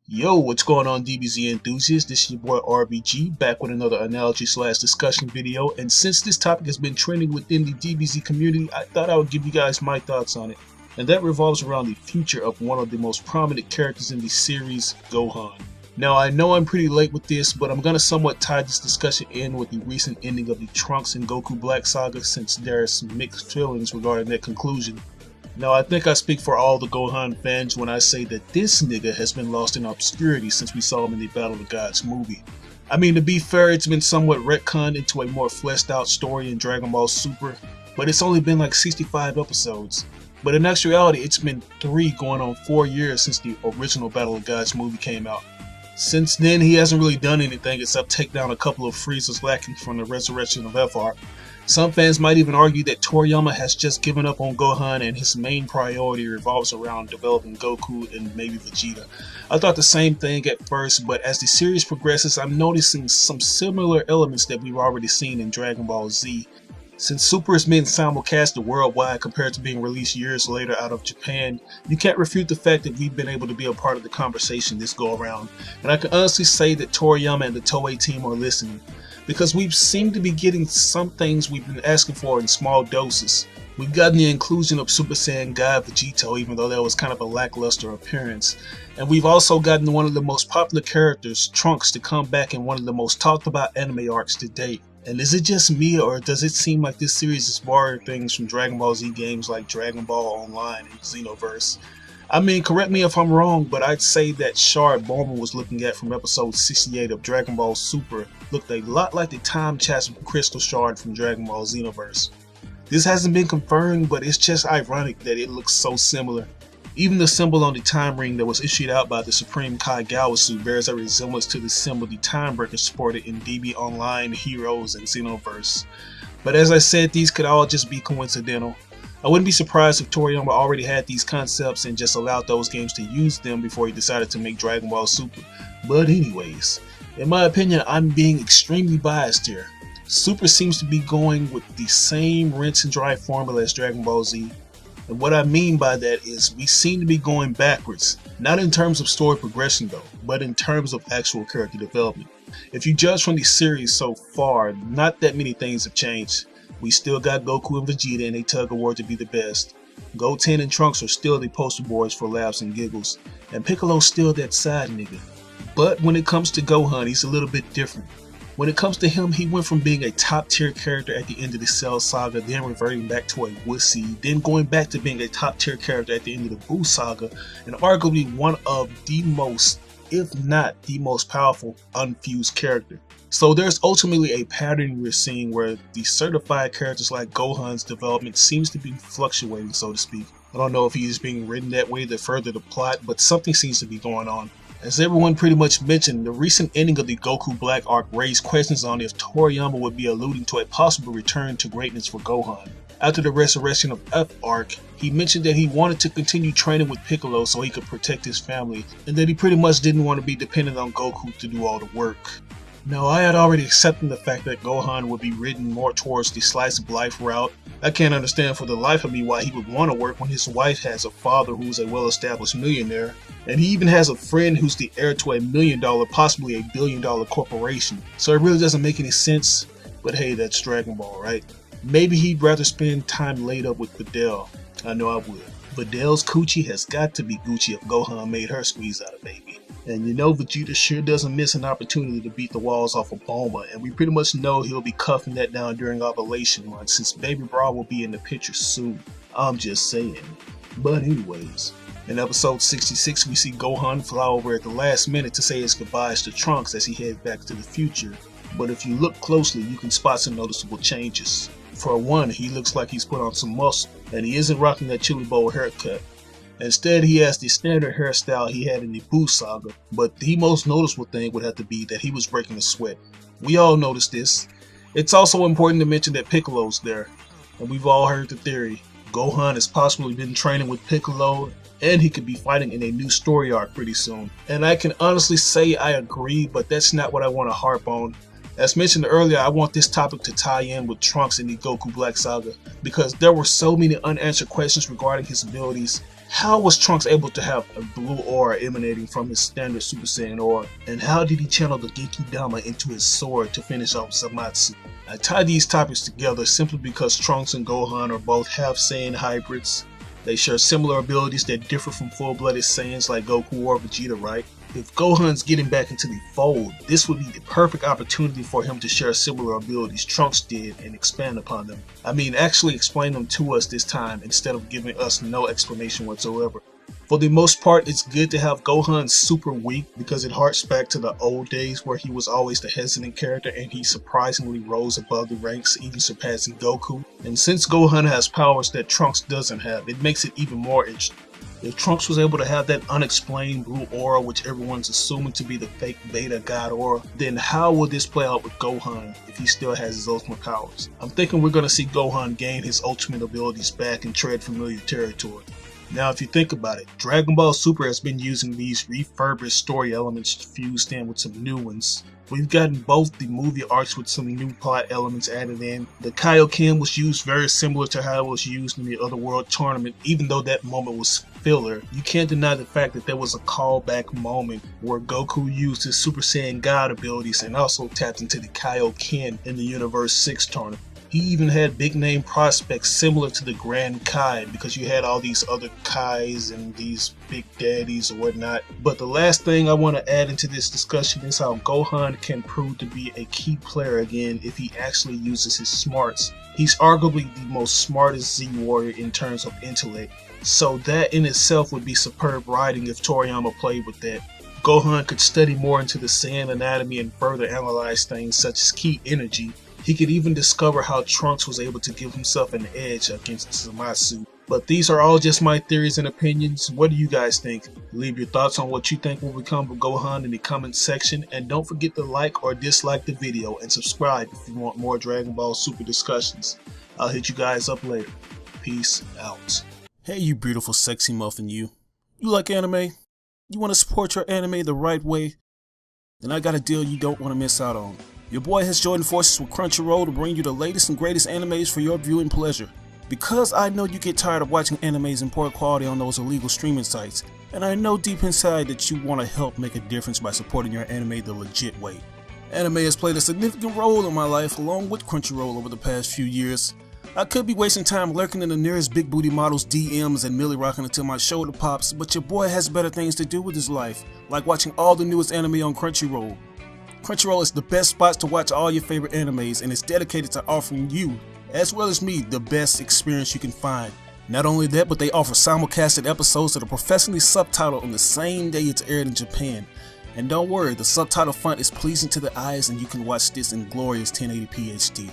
Yo, what's going on, DBZ enthusiasts? This is your boy RBG back with another analogy slash discussion video. And since this topic has been trending within the DBZ community, I thought I would give you guys my thoughts on it. And that revolves around the future of one of the most prominent characters in the series, Gohan. Now, I know I'm pretty late with this, but I'm going to somewhat tie this discussion in with the recent ending of the Trunks and Goku Black saga, since there's some mixed feelings regarding that conclusion. Now, I think I speak for all the Gohan fans when I say that this nigga has been lost in obscurity since we saw him in the Battle of the Gods movie. I mean, to be fair, it's been somewhat retconned into a more fleshed out story in Dragon Ball Super, but it's only been like 65 episodes. But in actuality, it's been 3 going on 4 years since the original Battle of the Gods movie came out. Since then, he hasn't really done anything except take down a couple of Friezas lacking from the resurrection of FR. Some fans might even argue that Toriyama has just given up on Gohan and his main priority revolves around developing Goku and maybe Vegeta. I thought the same thing at first, but as the series progresses, I'm noticing some similar elements that we've already seen in Dragon Ball Z. Since Super has been simulcasted worldwide compared to being released years later out of Japan, you can't refute the fact that we've been able to be a part of the conversation this go around. And I can honestly say that Toriyama and the Toei team are listening, because we seem to be getting some things we've been asking for in small doses. We've gotten the inclusion of Super Saiyan God Vegito, even though that was kind of a lackluster appearance. And we've also gotten one of the most popular characters, Trunks, to come back in one of the most talked about anime arcs to date. And is it just me, or does it seem like this series is borrowing things from Dragon Ball Z games like Dragon Ball Online and Xenoverse? I mean, correct me if I'm wrong, but I'd say that shard Bulma was looking at from episode 68 of Dragon Ball Super looked a lot like the time chasm crystal shard from Dragon Ball Xenoverse. This hasn't been confirmed, but it's just ironic that it looks so similar. Even the symbol on the time ring that was issued out by the Supreme Kai Gawasu bears a resemblance to the symbol the Time Breaker sported in DB Online, Heroes, and Xenoverse. But as I said, these could all just be coincidental. I wouldn't be surprised if Toriyama already had these concepts and just allowed those games to use them before he decided to make Dragon Ball Super. But anyways, in my opinion, I'm being extremely biased here. Super seems to be going with the same rinse and dry formula as Dragon Ball Z. And what I mean by that is we seem to be going backwards, not in terms of story progression though, but in terms of actual character development. If you judge from the series so far, not that many things have changed. We still got Goku and Vegeta in a tug of war to be the best. Goten and Trunks are still the poster boys for laughs and giggles, and Piccolo's still that side nigga. But when it comes to Gohan, he's a little bit different. When it comes to him, he went from being a top tier character at the end of the Cell saga, then reverting back to a wussy, then going back to being a top tier character at the end of the Buu saga, and arguably one of the most, if not the most powerful, unfused character. So there's ultimately a pattern we're seeing where the certified characters like Gohan's development seems to be fluctuating, so to speak. I don't know if he is being written that way to further the plot, but something seems to be going on. As everyone pretty much mentioned, the recent ending of the Goku Black arc raised questions on if Toriyama would be alluding to a possible return to greatness for Gohan. After the resurrection of F arc, he mentioned that he wanted to continue training with Piccolo so he could protect his family, and that he pretty much didn't want to be dependent on Goku to do all the work. Now, I had already accepted the fact that Gohan would be written more towards the slice of life route. I can't understand for the life of me why he would want to work when his wife has a father who's a well-established millionaire, and he even has a friend who's the heir to $1 million, possibly $1 billion corporation. So it really doesn't make any sense, but hey, that's Dragon Ball, right? Maybe he'd rather spend time laid up with Videl. I know I would. Videl's coochie has got to be Gucci if Gohan made her squeeze out a baby. And you know Vegeta sure doesn't miss an opportunity to beat the walls off of Bulma, and we pretty much know he'll be cuffing that down during Ovulation Month since Baby Bra will be in the picture soon. I'm just saying. But anyways, in episode 66 we see Gohan fly over at the last minute to say his goodbyes to Trunks as he heads back to the future. But if you look closely, you can spot some noticeable changes. For one, he looks like he's put on some muscle, and he isn't rocking that chili bowl haircut. Instead, he has the standard hairstyle he had in the Buu saga, but the most noticeable thing would have to be that he was breaking a sweat. We all noticed this. It's also important to mention that Piccolo's there, and we've all heard the theory. Gohan has possibly been training with Piccolo, and he could be fighting in a new story arc pretty soon. And I can honestly say I agree, but that's not what I want to harp on. As mentioned earlier, I want this topic to tie in with Trunks in the Goku Black saga, because there were so many unanswered questions regarding his abilities. How was Trunks able to have a blue aura emanating from his standard Super Saiyan aura? And how did he channel the Genki Dama into his sword to finish off Zamasu? I tie these topics together simply because Trunks and Gohan are both half Saiyan hybrids. They share similar abilities that differ from full-blooded Saiyans like Goku or Vegeta, right? If Gohan's getting back into the fold, this would be the perfect opportunity for him to share similar abilities Trunks did and expand upon them. I mean, actually explain them to us this time instead of giving us no explanation whatsoever. For the most part, it's good to have Gohan super weak because it harks back to the old days where he was always the hesitant character and he surprisingly rose above the ranks, even surpassing Goku. And since Gohan has powers that Trunks doesn't have, it makes it even more interesting. If Trunks was able to have that unexplained blue aura, which everyone's assuming to be the fake Beta God aura, then how will this play out with Gohan if he still has his ultimate powers? I'm thinking we're going to see Gohan gain his ultimate abilities back and tread familiar territory. Now if you think about it, Dragon Ball Super has been using these refurbished story elements fused in with some new ones. We've gotten both the movie arcs with some new plot elements added in. The Kaioken was used very similar to how it was used in the Otherworld tournament, even though that moment was filler. You can't deny the fact that there was a callback moment where Goku used his Super Saiyan God abilities and also tapped into the Kaioken in the Universe 6 tournament. He even had big name prospects similar to the Grand Kai because you had all these other Kais and these big daddies or whatnot. But the last thing I want to add into this discussion is how Gohan can prove to be a key player again if he actually uses his smarts. He's arguably the most smartest Z warrior in terms of intellect, so that in itself would be superb writing if Toriyama played with that. Gohan could study more into the Saiyan anatomy and further analyze things such as ki energy. He could even discover how Trunks was able to give himself an edge against Zamasu. But these are all just my theories and opinions. What do you guys think? Leave your thoughts on what you think will become of Gohan in the comment section, and don't forget to like or dislike the video and subscribe if you want more Dragon Ball Super discussions. I'll hit you guys up later. Peace out. Hey you beautiful sexy muffin you. You like anime? You want to support your anime the right way? Then I got a deal you don't want to miss out on. Your boy has joined forces with Crunchyroll to bring you the latest and greatest animes for your viewing pleasure. Because I know you get tired of watching animes in poor quality on those illegal streaming sites, and I know deep inside that you want to help make a difference by supporting your anime the legit way. Anime has played a significant role in my life along with Crunchyroll over the past few years. I could be wasting time lurking in the nearest big booty models DMs and milli rocking until my shoulder pops, but your boy has better things to do with his life, like watching all the newest anime on Crunchyroll. Crunchyroll is the best spot to watch all your favorite animes, and it's dedicated to offering you, as well as me, the best experience you can find. Not only that, but they offer simulcasted episodes that are professionally subtitled on the same day it's aired in Japan. And don't worry, the subtitle font is pleasing to the eyes and you can watch this in glorious 1080p HD.